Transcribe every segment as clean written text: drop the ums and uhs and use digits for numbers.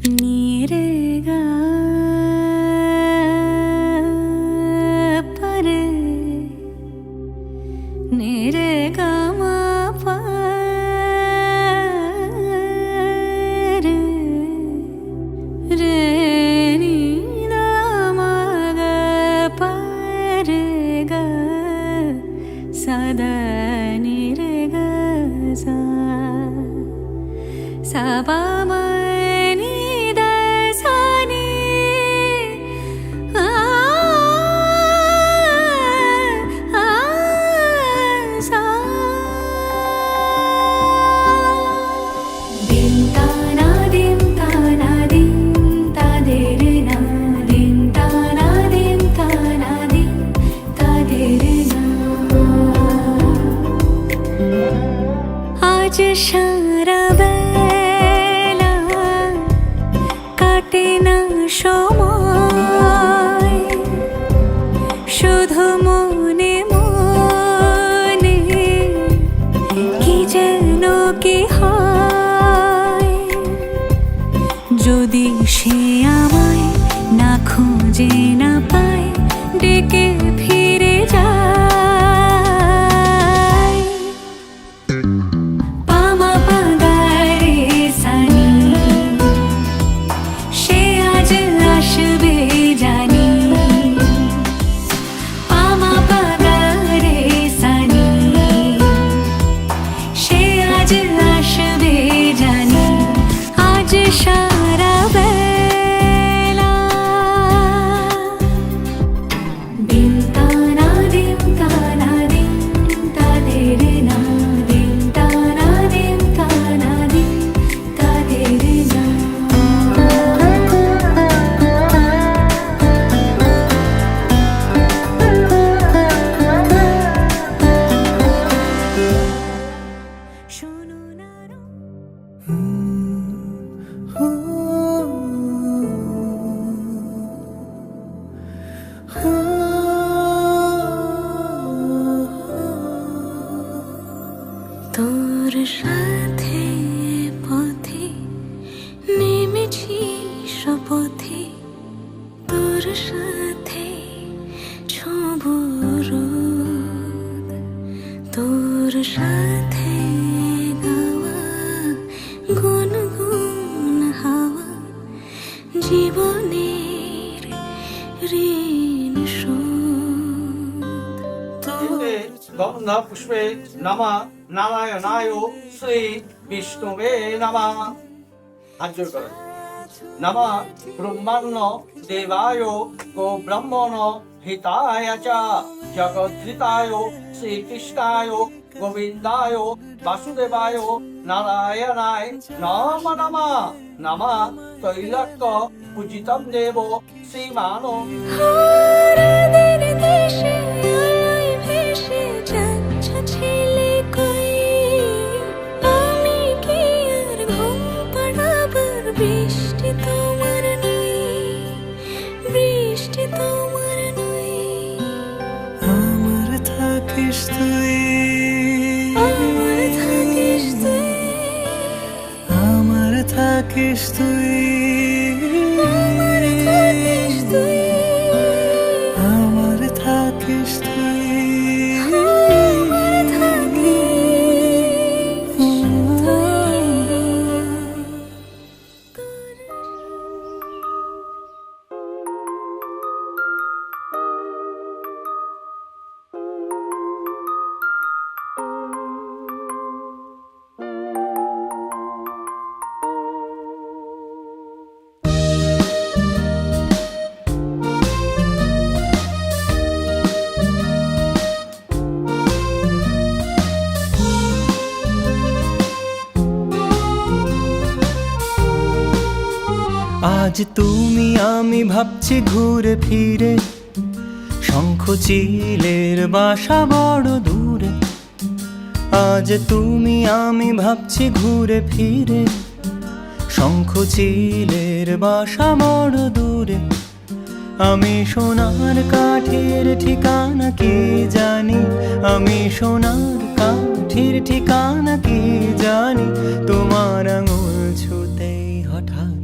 नीरेगा पर नीरेगा मा पर रे नी दा मा गा पर गा सदा नीरेगा सा सा पा मा आज সারা বেলা কাটে না সময় শুধু মনে মনে কি যেন কি হয় যদি সে আমায় না খুঁজে না পায় ডেকে ফিরে যায় সারা বেলা দিন তানা দিন তানা দিন তাদের না দিন তানা দিন তানা দিন তাদের না শোনো না তোর সাথে পথে নেমেছি শপথে তোর সাথে ছোঁব রোদ তোর সাথে গাওয়া গুনগুন হাওয়া জীবনের ঋণ শোধ গন্ধা পুষ্পে নমঃ নারায়ণায় শ্রী বিষ্ণুবে নমঃ। হাত জোড় করেন। নমঃ ব্রহ্মাণ্ড দেবায় গো ব্রহ্মণ হিতায় চ জগদ্ধিতায় শ্রীকৃষ্ণায় গোবিন্দায় বাসুদেবায় নারায়ণায় নমঃ নমঃ। নমঃ তৈলক্য পূজিতম দেব শ্রীমান। ছেলে কই আমি কি আর ঘুম পাড়াবার বৃষ্টি তোমার নই বৃষ্টি তোমার নই আমার থাকিস তুই আমার থাকিস তুই আমার থাকিস তুই আমার থাকিস তুই আমার থাকিস তুই আজ তুমি আমি ভাবছি ঘুরে ফিরে শঙ্খ চিলের বাসা বড় দূরে আজ তুমি আমি ভাবছি ঘুরে ফিরে শঙ্খ চিলের বাসা বড় দূরে আমি সোনার কাঠির ঠিকানা কি জানি আমি সোনার কাঠির ঠিকানা কি জানি তোমার আঙুল ছুতেই হঠাৎ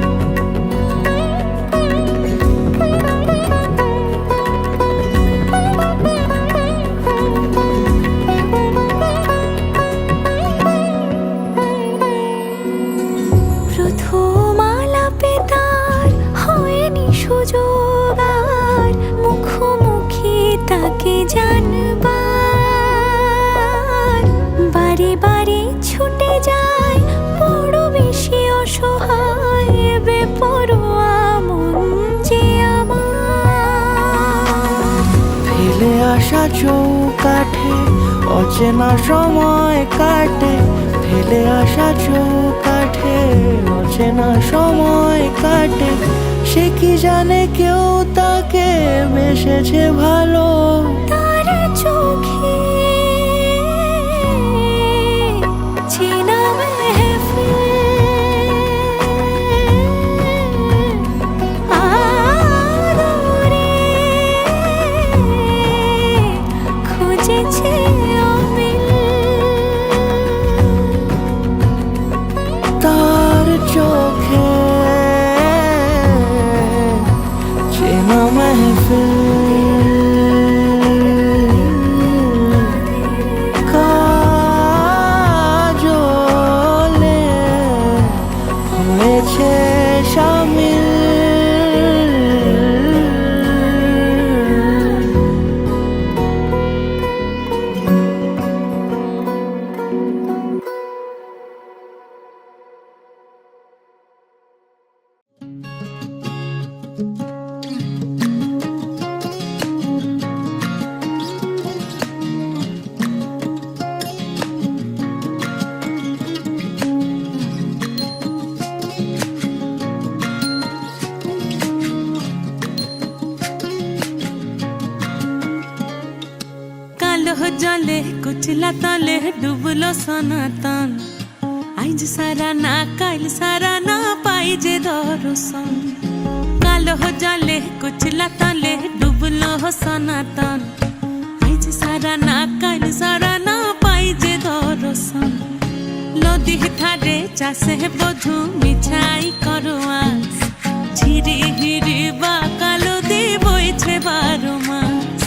চৌকাঠে অচেনা সময় কাটে, ফেলে আসা চৌকাঠে অচেনা সময় কাটে। সে কি জানে কেউ তাকে বেসেছে ভালো, তার চোখে চেনা মেহফিল, আদরে খুঁজেছে অমিল। তার চোখে চেনা মেহফিল, কাজলে হয়েছে শামিল। কালো জলে কুচলা তলে ডুবলো সনাতন, আইজ সারা না কাল সারা না পাই যে দর্শন। কালো জলে কুচলা তলে ডুবলো সনাতন, আইজ সারা না কাল সারা না পাই যে দর্শন। নদী ধারে চাষে বধু মিছাই করো আস, ঝিরি হিরি বা কালো দি বইছে 12 মাস।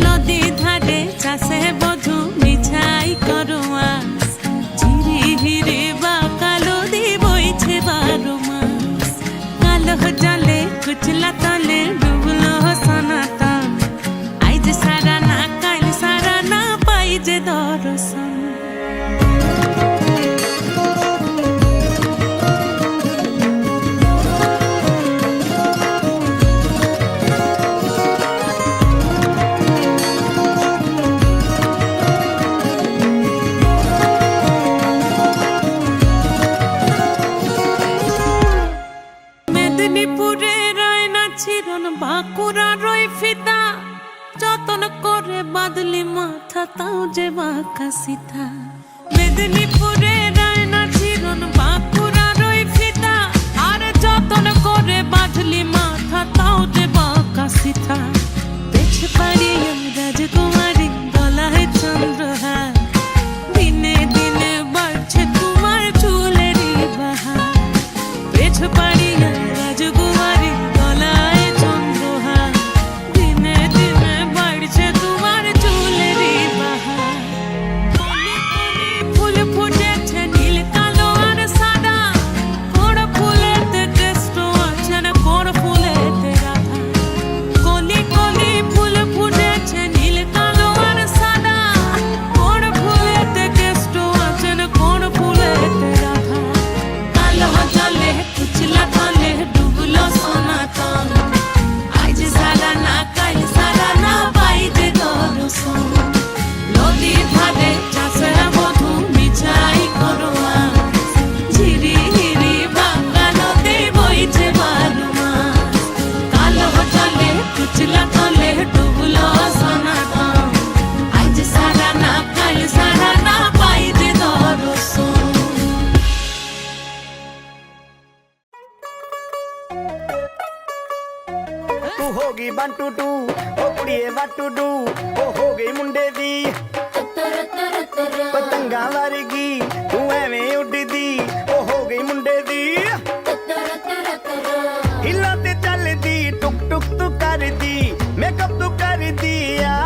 নদী ধারে চাষে বধু মিছাই করো আস, ঝিরি হিরি বা কালো দি বইছে 12 মাস। কালো জলে কুচলা তলে ডুবলো সনাতন, আইজ সারা না কাল সারা না পাই যে দর্শন। মেদিনীপুরে রয় না ছিরন বাঁকুড়া রয় ফিতা, যতন করে বাদলি মাথা তাও যে বাঁকা সিথা। মেদিনীপুরে রয় না ছিরন বাঁকুড়া রয় ফিতা, আর যতন করে বাদলি মাথা তাও যে বাঁকা সিথা। পেছ পাড়ি রাজকুমারী গলায় চন্দ্রহার, দিনে দিনে বাড়ছে তোমার চুলেরই বাহার। পেছ পাড়ি রাজকুমারী গলায় চন্দ্রহার, দিনে দিনে বাড়ছে তোমার চুলেরই বাহার। কলি কলি ফুল ফুটেছে নীল কালো আর সাদা, কোন ফুলেতে কেষ্ট আছে না কোন ফুলেতে রাধা। কলি কলি ফুল ফুটেছে নীল কালো আর সাদা, কোন ফুলেতে কেষ্ট আছে না কোন ফুলেতে রাধা। কালো জলে কুচলা তলে ডুবলো সনাতন, আইজ সারা না কাল সারা না পাই যে দর্শন। নদী ধারে চাষে বধু মিছাই করো আস, ঝিরি হিরি বাঁকা নদী বইছে 12 মাস। কালো জলে কুচলা তলে ডুবলো সনাতন, আইজ সারা না কাল সারা না পাই যে দর্শন। ਤੂੰ ਹੋ ਗਈ 1 2 2 ਓ ਕੁੜੀਏ what to do, ਓ ਹੋ ਗਈ ਮੁੰਡੇ ਦੀ ਪਤੰਗਾਂ ਵਰਗੀ ਤੂੰ ਐਵੇਂ ਉੱਡਦੀ, ਓ ਹੋ ਗਈ ਮੁੰਡੇ ਦੀ। ਹਿੱਲਾਂ ਤੇ ਚੱਲਦੀ ਟੁਕ ਟੁਕ ਤੂੰ ਕਰਦੀ, ਮੇਕਅਪ ਤੂੰ ਕਰਦੀ ਆ,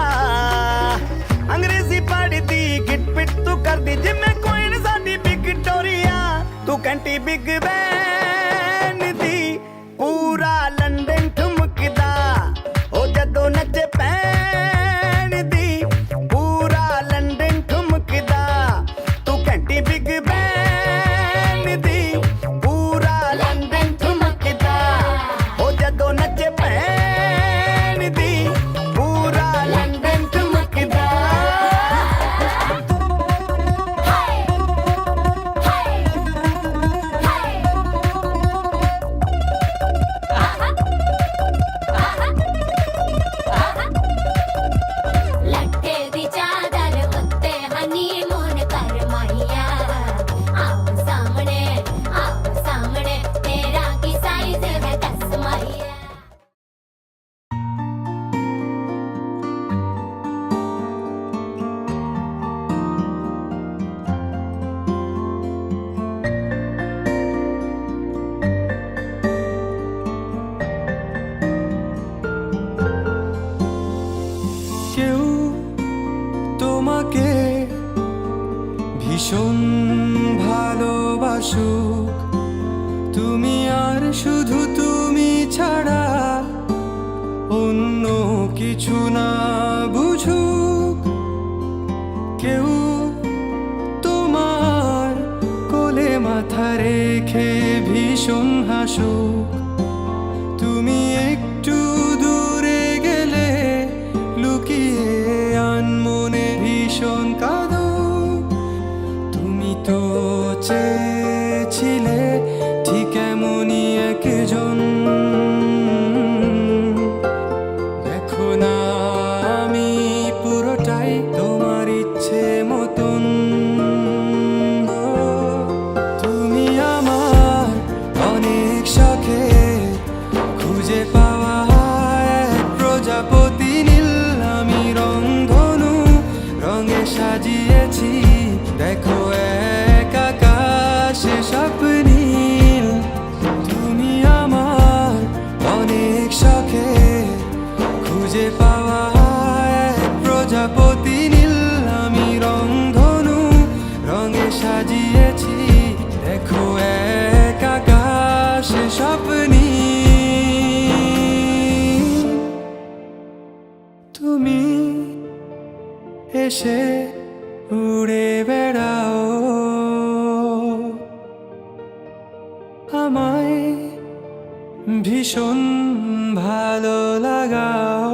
ਅੰਗਰੇਜ਼ੀ ਪੜ੍ਹਦੀ ਗਿਟ ਪਿਟ ਤੂੰ ਕਰਦੀ, ਜਿਵੇਂ ਕੋਇਨ ਸਾਡੀ ਵਿਕਟੋਰੀਆ। ਤੂੰ ਘੰਟੀ ਬਿਗ ਬੈਨ ਦੀ ਪੂਰਾ ਲੰਡਨ ਠੁਮਕਦਾ, ਉਹ ਜਦੋਂ ਨੱਚੇ ਪੈਣ ਦੀ ਪੂਰਾ ਲੰਡਨ ਠੁਮਕਦਾ। ਤੂੰ ਘੰਟੀ ਬਿਗ ਬੈਨ ਦੀ ਪੂਰਾ ਲੰਡਨ ਠੁਮਕਦਾ, ਉਹ ਜਦੋਂ ਨੱਚੇ ਪੈਣ ਦੀ ਪੂਰਾ ਲੰਡਨ ਠੁਮਕਦਾ। ভীষণ ভালোবাসুক তুমি, আর শুধু তুমি ছাড়া অন্য কিছু না বুঝুক কেউ, তোমার কোলে মাথা রেখে ভীষণ হাসুক। তুমি একটু দূরে গেলে লুকিয়ে আনমনে ভীষণ কাঁদুক। তুমি তো চেয়েছিলে ঠিক এমনই একজন, দেখো না আমি পুরোটাই তোমার ইচ্ছে মতন। তুমি আমার অনেক শখে খুঁজে পাওয়া এক প্রজাপতি নীল, আমি রংধনু রঙে সাজিয়েছি, দেখো এক আকাশে স্বপ্নীল। তুমি আমার অনেক শখে খুঁজে পাওয়া এক প্রজাপতি নীল, আমি রংধনু রঙে সাজিয়েছি, দেখো এক আকাশে স্বপ্নীল। তুমি এসে উড়ে বেড়াও, আমায় ভীষণ ভালো লাগাও।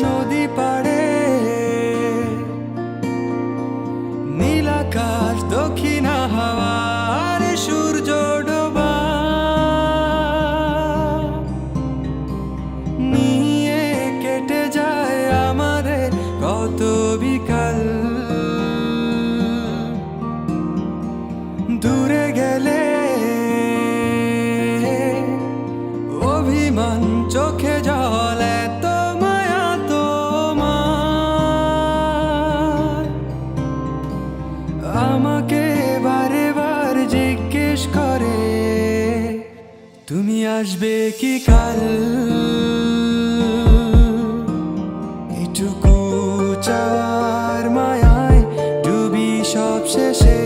নদী পাড়ে নীল আকাশ, দক্ষিণা হাওয়া আর সূর্য ডোবা নিয়ে কেটে যায় আমাদের কত বিকাল। দূরে গেলে অভিমান, চোখে জল, এত মায়া তোমার। আমাকে বারে বার জিজ্ঞেস করে তুমি আসবে কি কাল। এটুকু চাওয়ার মায়ায় ডুবি সব শেষে,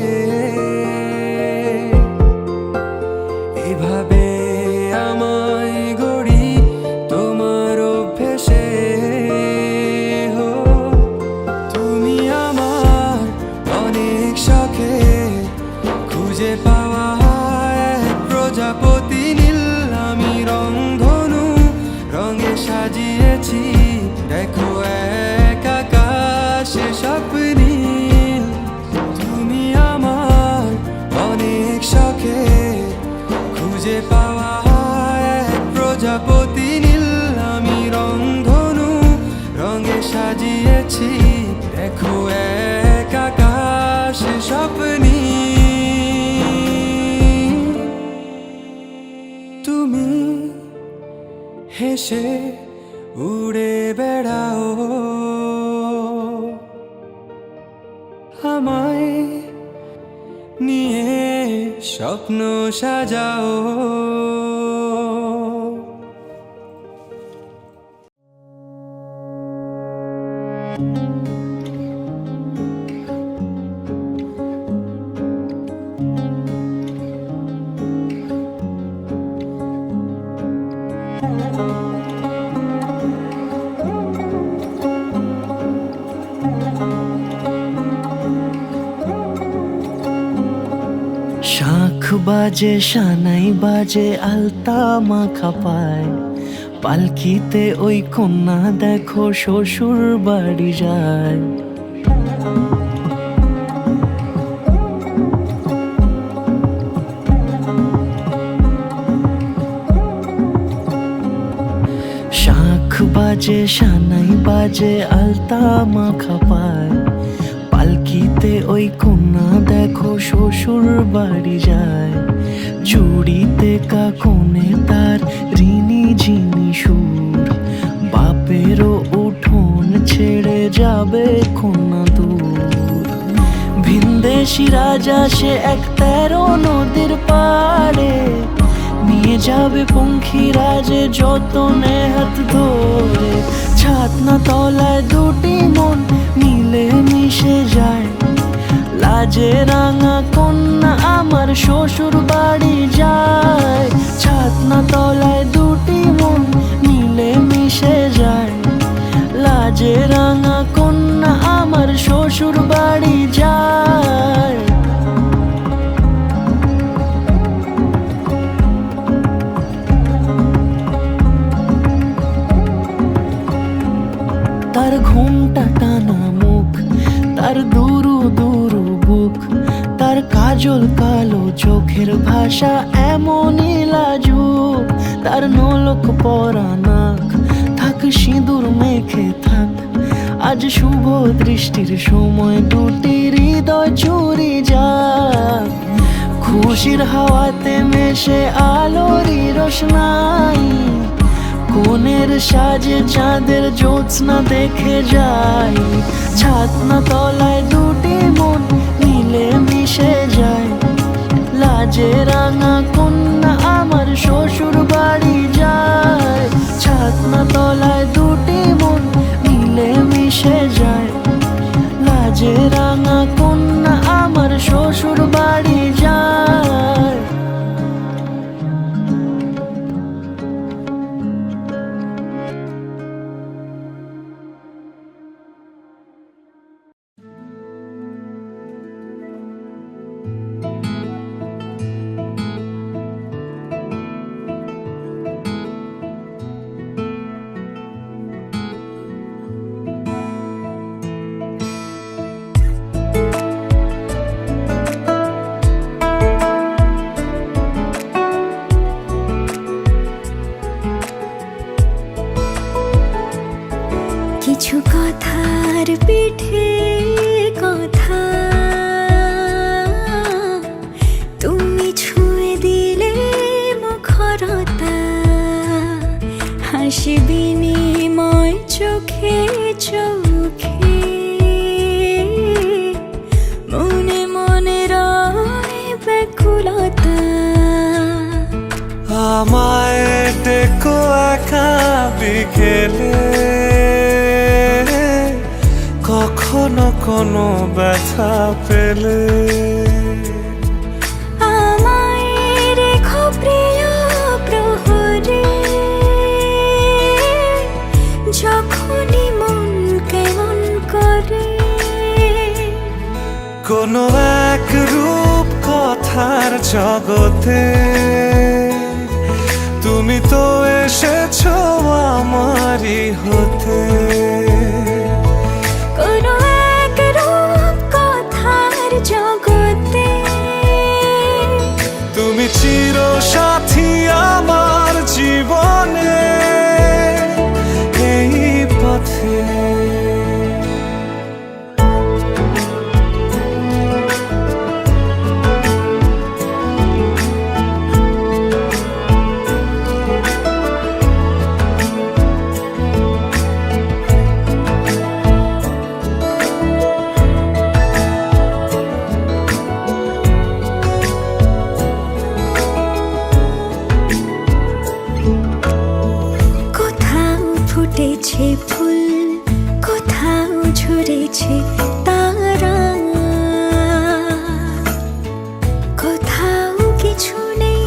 এভাবে আমায় গড়ি তোমার অভ্যেসে। হো তুমি আমার অনেক শখে খুঁজে পাওয়া এক প্রজাপতি নীল, আমি রংধনু রঙে সাজিয়েছি, দেখো এক আকাশে স্বপ্নীল। তুমি আমার অনেক শখে খুঁজে পাওয়া এক প্রজাপতি নীল, আমি রংধনু রঙে সাজিয়েছি, দেখো এক আকাশে স্বপ্নীল। তুমি হেসে উড়ে বেড়াও, আমায় নিয়ে স্বপ্ন সাজাও। শাঁখ বাজে, সানাই বাজে, আলতা মাখা পায়, পালকিতে ওই কন্যা দেখো শ্বশুর বাড়ি যায়। বাজে সানাই বাজে আলতা মাখা পায়, পালকিতে ওই কন্যা দেখো শ্বশুর বাড়ি যায়। জুড়িতে কাকনে তার ঋণী ঝিনি সুর, বাপেরও উঠোন ছেড়ে যাবে কন্যা দূর। ভিনদেশি রাজা সে এক 13 নদীর পাড়ে, নিয়ে যাবে পঙ্খী রাজে যতনে হাত ধরে। ছাতনা তলায় দুটি মন মিলে মিশে যায়, লাজে রাঙা কন্যা আমার শ্বশুর বাড়ি যায়। ছাতনা তলায় দুটি মন মিলে মিশে যায়, লাজে রাঙা কন্যা আমার শ্বশুর বাড়ি যায়। তার ঘুমটা টানা মুখ, তার দুরু দুরু বুক, তার কাজল কালো চোখের ভাষা এমনই লাজুক। তার নলক পরা নাক, থাক সিঁদুর মেখে থাক, আজ শুভ দৃষ্টির সময় দুটি হৃদয় চুরি যাক। খুশির হাওয়াতে মেশে আলোরই রোশনাই, কোণের সাজে চাঁদের জ্যোৎস্না দেখে যাই। ছাতনা তলায় দুটি মন মিলে মিশে যায়, লাজে রাঙা কন্যা আমার শ্বশুর বাড়ি যায়। ছাতনা তলায় দুটি মন মিলে মিশে যায়, লাজে রাঙা কন্যা আমার শ্বশুর বাড়ি যায়। কিছু কথার পিঠে কথা তুমি ছুঁয়ে দিলে মুখরতা, হাসি বিনিময় চোখে চোখে, মনে মনে রয় ব্যাকুলতা। আমায় ডেকো একা বিকেলে, কখনো কোনো ব্যথা পেলে। আমায় রেখো প্রিয় প্রহরে, যখনই মন কেমন করে। কোনো এক রূপ কথার জগতে তুমি তো এসেছো আমারই হতে। কোনো এক রূপ কথার জগতে তুমি চির সাথী আমার জীবনে, এই পথে। ফুটেছে ফুল, কোথাও ঝরেছে তারা, কোথাও কিছু নেই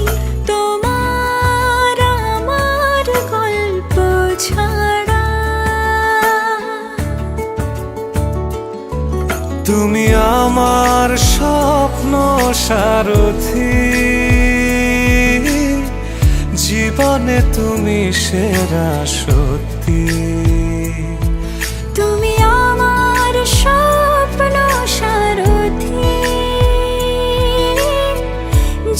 তোমার আমার গল্প ছাড়া। তুমি আমার স্বপ্ন সারথি, জীবনে তুমি সেরা সত্যি। তুমি আমার স্বপ্ন সারথি,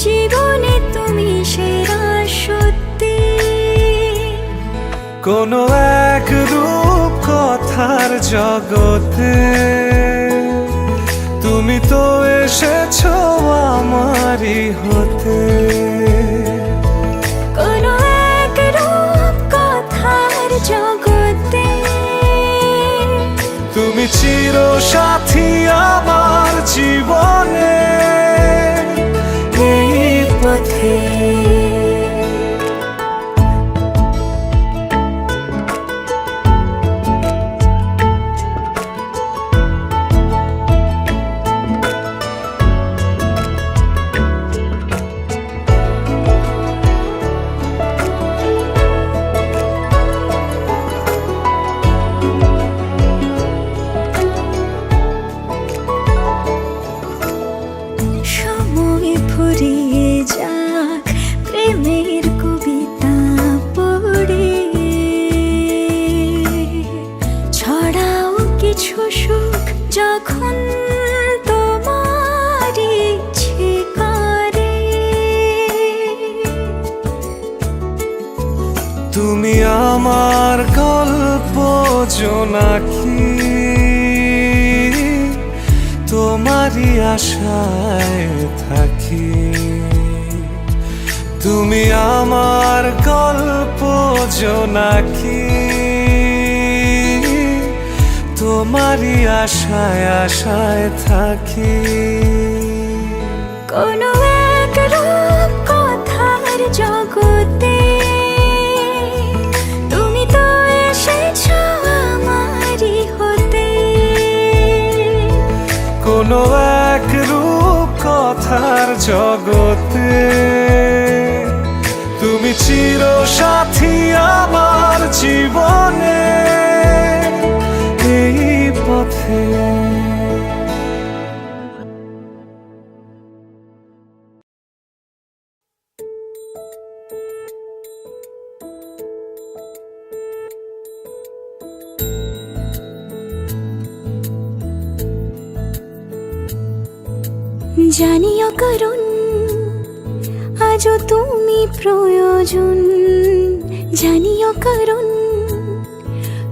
জীবনে তুমি সেরা সত্যি। কোনো এক রূপ কথার জগতে তুমি তো এসেছো আমারই হতে। কোনো এক রূপ কথার জগতে তুমি চির সাথী আমার জীবনে এই পথে। সময় ফুরিয়ে যাক প্রেমের কবিতা পড়ে, ছড়াও কিছু সুখ যখন তোমার ইচ্ছে করে। তুমি আমার গল্প জোনাকি, তোমারই আশায় থাকি। তুমি আমার গল্প জোনাকি, তোমারই আশায় আশায় থাকি। কোনো এক রূপ কথার জগতে তুমি তো এসেছো আমারই হতে। কোনো এক রূপ কথার জগতে তুমি চির সাথী আমার জীবনে এই পথে। জানিও কারণ আজও তুমি প্রয়োজন, জানিও কারণ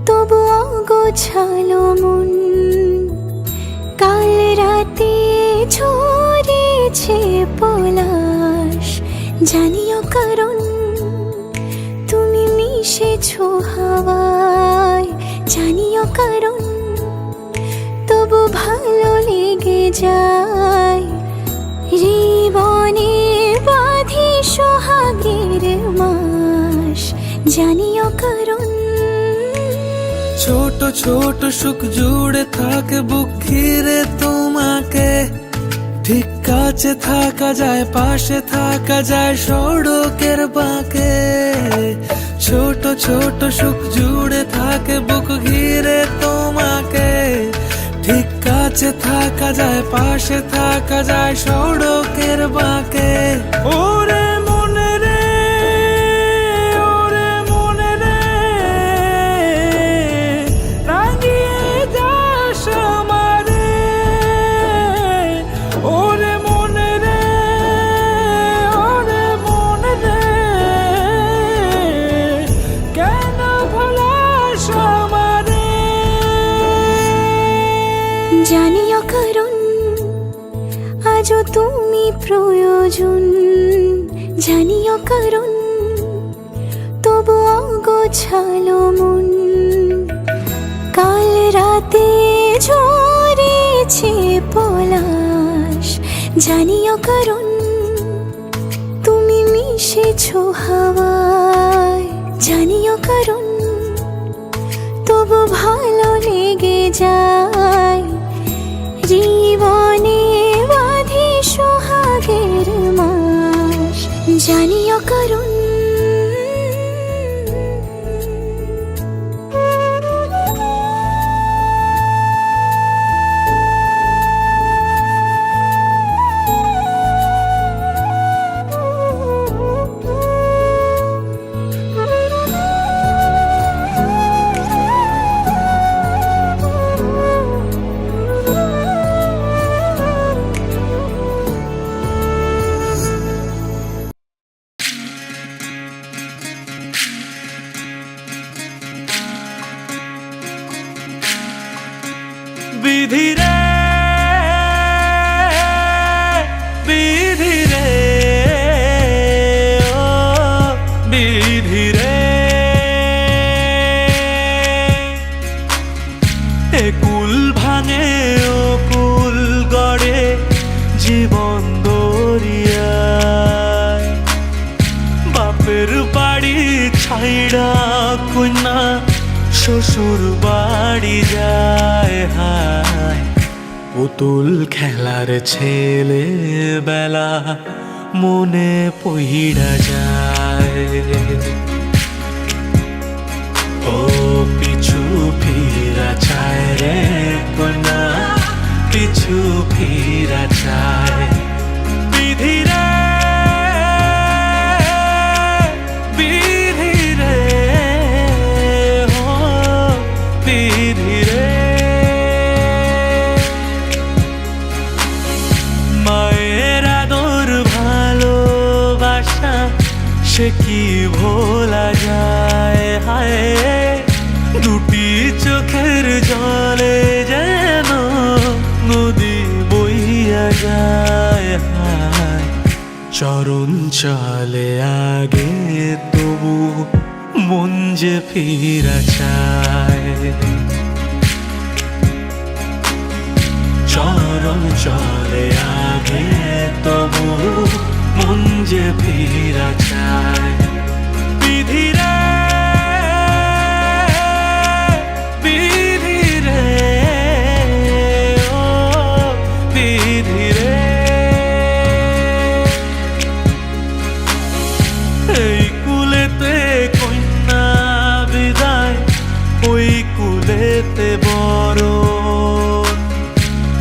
তবু অগোছালো মন। কাল রাতে ঝরেছে পলাশ, জানিও কারণ তুমি মিশেছো হাওয়ায়। জানিও কারণ তবু ভালো লেগে যায়, জীবনে বাঁধি সোহাগের মাস। জানিও কারণ ছোট ছোট সুখ জুড়ে থাকে বুক ঘিরে তোমাকে, ঠিক কাছে থাকা যায় পাশে থাকা যায় সড়কের বাঁকে। ছোট ছোট সুখ জুড়ে থাকে বুক ঘিরে তোমাকে, ঠিক কাছে থাকা যায় পাশে থাকা যায় সড়কের বাঁকে। ওরে মনে রে, ওরে মনে রে, রাঙিয়ে যাস আমারে। ওরে মনে রে, ওরে মনে রে, কেন ভোলাস আমারে। জানিও কারণ আজও তুমি প্রয়োজন, জানিও কারণ তবু অগোছালো মন। কাল রাতে ঝরেছে পলাশ, জানিও কারণ তুমি মিশেছো হাওয়ায়। জানিও কারণ তবু ভালো লেগে যায়, জীবনে বাঁধি সোহাগের মাস। জানিও কারণ বিধি রে বিধি রে ও বিধি রে একুল ভাঙে ও কুল গড়ে জীবন দরিয়ায় বাপের বাড়ি ছাইড়া কন্যা শ্বশুর বাড়ি যায় হায় পুতুল খেলার ছেলে বেলা মনে পইড়া যায় ও পিছু ফিরা চায় রে কন্যা পিছু ফিরা চায় বিধি রে বিধি রে ও বিধি রে মায়ের আদর ভালোবাসা সে কি ভোলা যায় হায় দুটি চোখের জলে যেন নদী বইয়া যায় হায় চরণ চলে আগে তবু মন যে ফিরা চায় চরণ চলে আগে তবু মন যে ফিরা চায় বিধি রে বিধি রে ও বিধি রে এই কুলেতে কন্যা বিদায় ওই কুলেতে বড়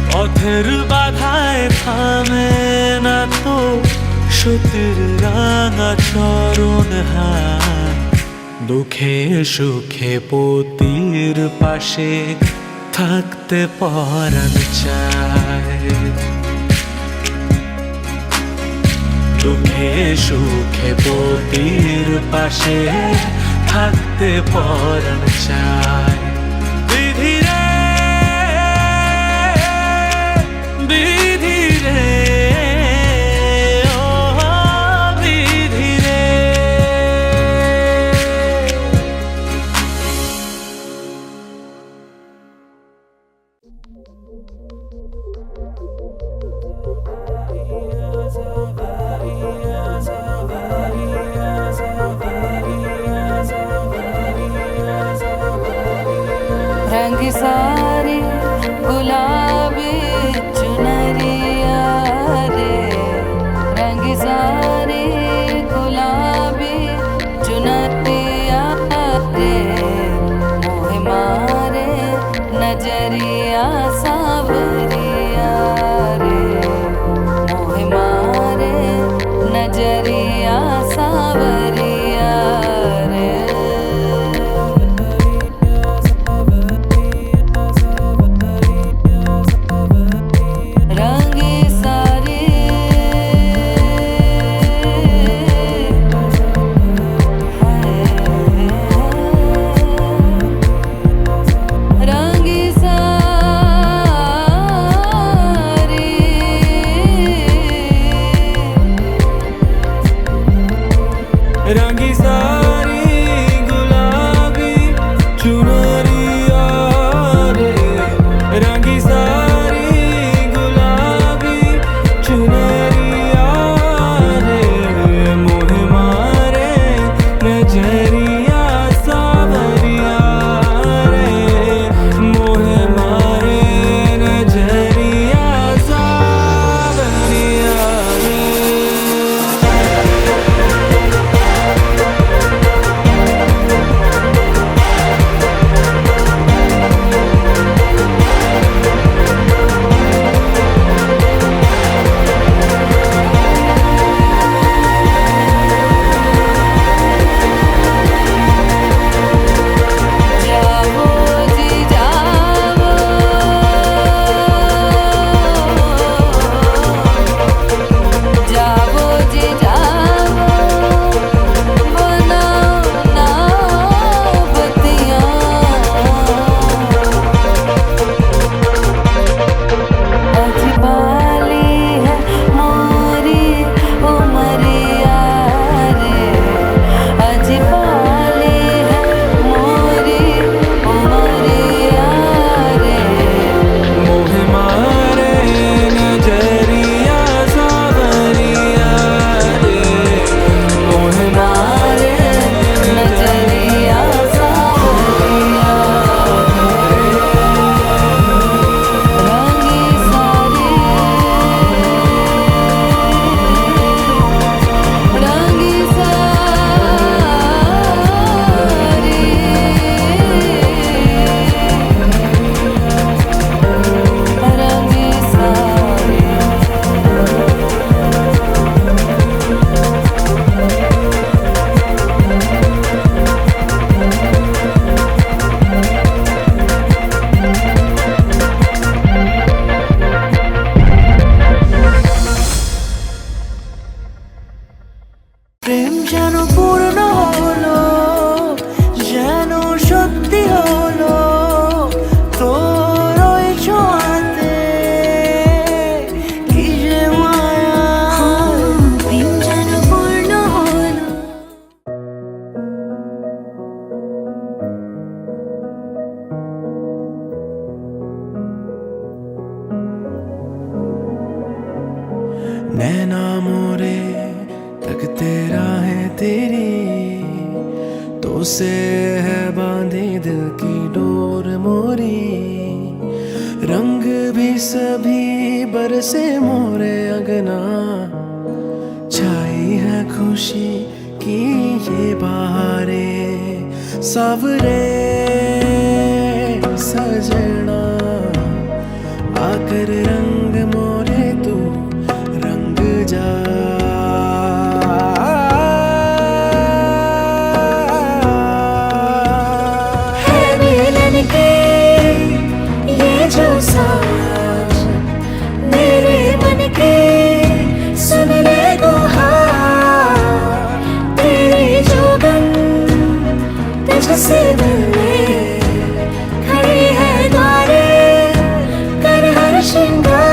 পথের বাধায় থামে না তো সতীর রাঙা চরণ হায় দুঃখে সুখে পতির পাশে থাকতে পরাণ চায় দুঃখে সুখে পতির পাশে থাকতে পরাণ চায় বিধি রে বিধি রে ও বিধি রে रंग सारी गुलाबी चुनरिया रे रंग सारी गुलाबी चुनरिया रे मोह मारे नजरिया सावरिया रे मोह मारे नजरिया सावरिया रे रंग सारे रंग सारे रंगी सारी गुलाबी चुनरिया रे रंगी सारी गुलाबी चुनरिया रे मोह मारे नजरिया सावरिया रे मोह मारे नजरिया सावरिया रे तुझसे है बांधी दिल की डोर मोरी, रंग भी सभी बरसे मोरे अगना, छाई है खुशी की ये बहारे, सावरे सजना आकर रंग मोरे तू रंग जा। है मिलन के ये जो साज मेरे मन के, सुन ले गुहार तेरी जोगन तुझसे मिलने खड़ी है द्वारे, कर हर श्रृंगार।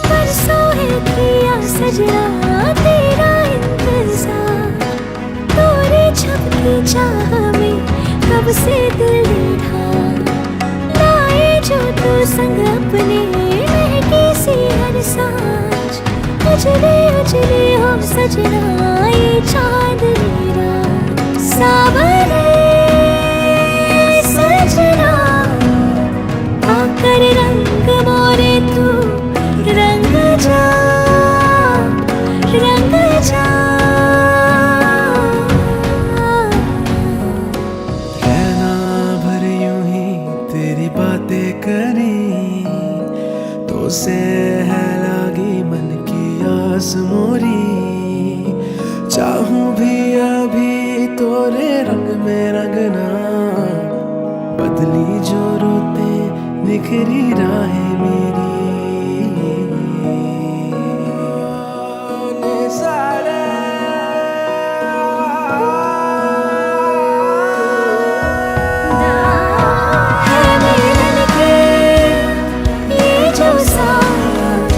बरसों है किया सजना तेरा इंतजार, तोरे छप की चाह में कब से दिल ढा, लाए जो तू संग अपने महकी सी हर सांझ, उजले उजले हो सजना ये चांदनी रात, सावरे सजना आकर रंग मोरे तू रंग जा, रंग जा। रहना भर यूं ही तेरी बातें करी, तो से है लागी मन की आस मोरी, चाहूं भी अभी तोरे रंग में रंगना, बदली जो रोते निखरी राहें मेरी। है मिलन के ये जो साज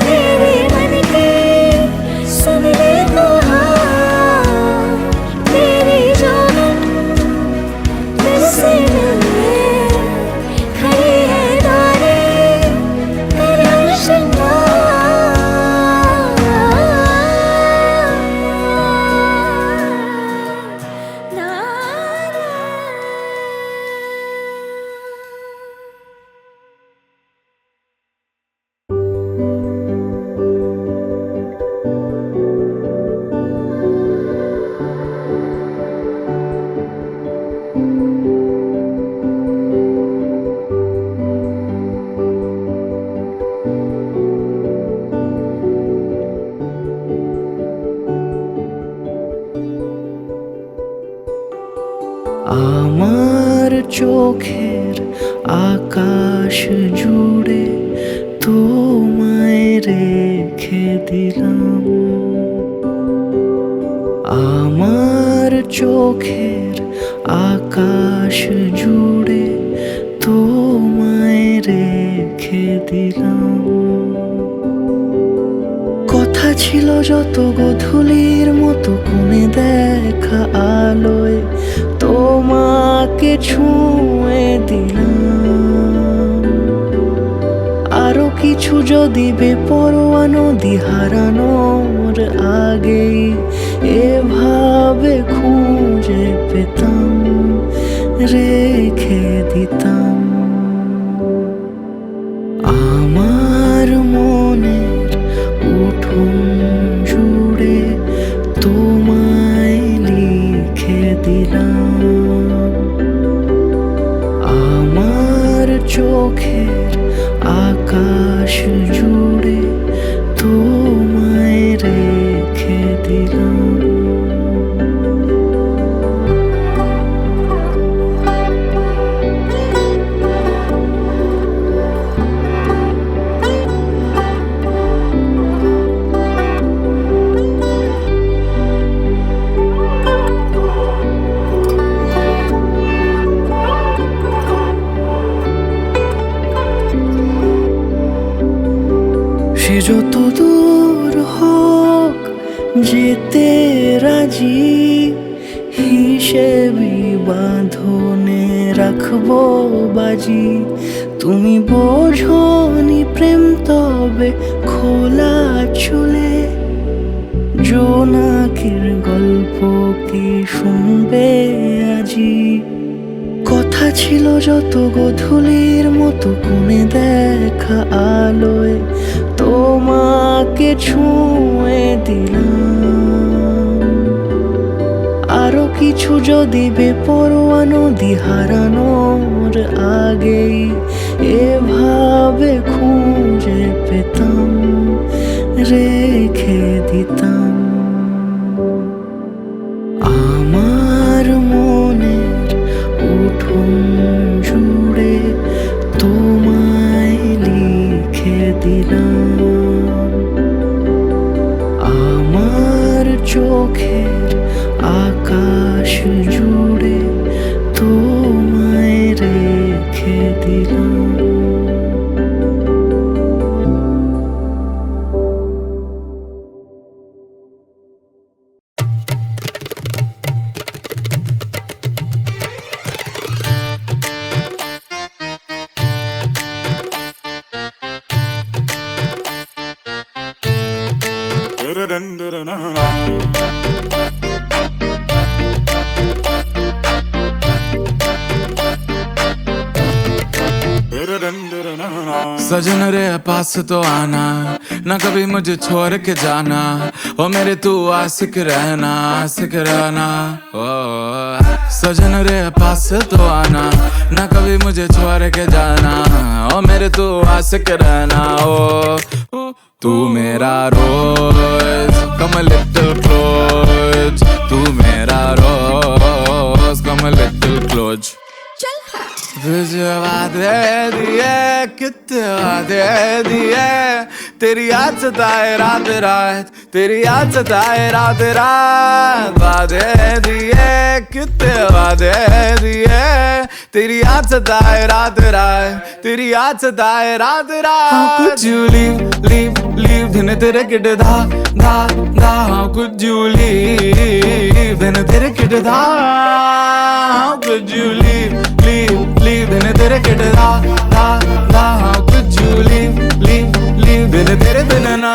मेरे मन के, सुन ले गुहार तेरी जोगन तुझसे मिलने खड़ी है द्वारे, कर हर श्रृंगार। আমার চোখের আকাশ জুড়ে তোমায় রেখে দিলাম, আমার চোখের আকাশ জুড়ে তোমায় রেখে দিলাম। কথা ছিল যত গধূলির মতো কোণে দেখা আলোয় তোমাকে ছুঁয়ে দিলাম, আরো কিছু যদি বেপরোয়া নদী হারানোর আগেই এভাবে খুঁজে পেতাম, রেখে দিতাম। আমার মনের উঠোন জুড়ে তোমায় লিখে দিলাম, আমার চোখের আকাশ জুড়ে তোমায় রেখে দিলাম। যত দূর হোক যেতে রাজি, হিসেবি বাঁধনে রাখবো বাজি। তুমি বোঝনি প্রেম তবে খোলা চুলে, জোনাকির গল্প কি শুনবে আজি? কথা ছিল যত গধূলির মতো কোণে দেখা আলোয় তোমাকে ছুঁয়ে দিলাম। আরো কিছু যদি বেপরোয়া নদী হারানোর আগেই এভাবে খুঁজে পেতাম, রেখে দিতাম। আমার মনের উঠোন জুড়ে তোমায় লিখে দিলাম। আমার চোখের আকাশ জুড়ে তোমায় রেখে দিলাম। सजन रे पास तो आना, ना कभी मुझे छोड़ के जाना। ओ मेरे तू आशिक रहना, आशिक रहना। ओ सजन रे पास तो आना, ना कभी मुझे छोड़ के जाना। ओ मेरे तू आशिक रहना। ओ तू मेरा रोज, come a little close। तू मेरा रोज, come a little close। तुझे वादे दिए, कितने वादे दिए, तेरी याद सताए रात रात, तेरी याद सताए रात रात। वादे दिए, कितने वादे दिए, तेरी याद सताए रात रात, तेरी याद सताए रात रात। How could you leave, leave, leave, दिन तेरे किट धा धा धा। How could you leave, दिन तेरे किट धा। How could you leave, leave, leave, दिन तेरे किट धा धा धा। How could you leave, leave, leave, दिन तेरे बिन ना।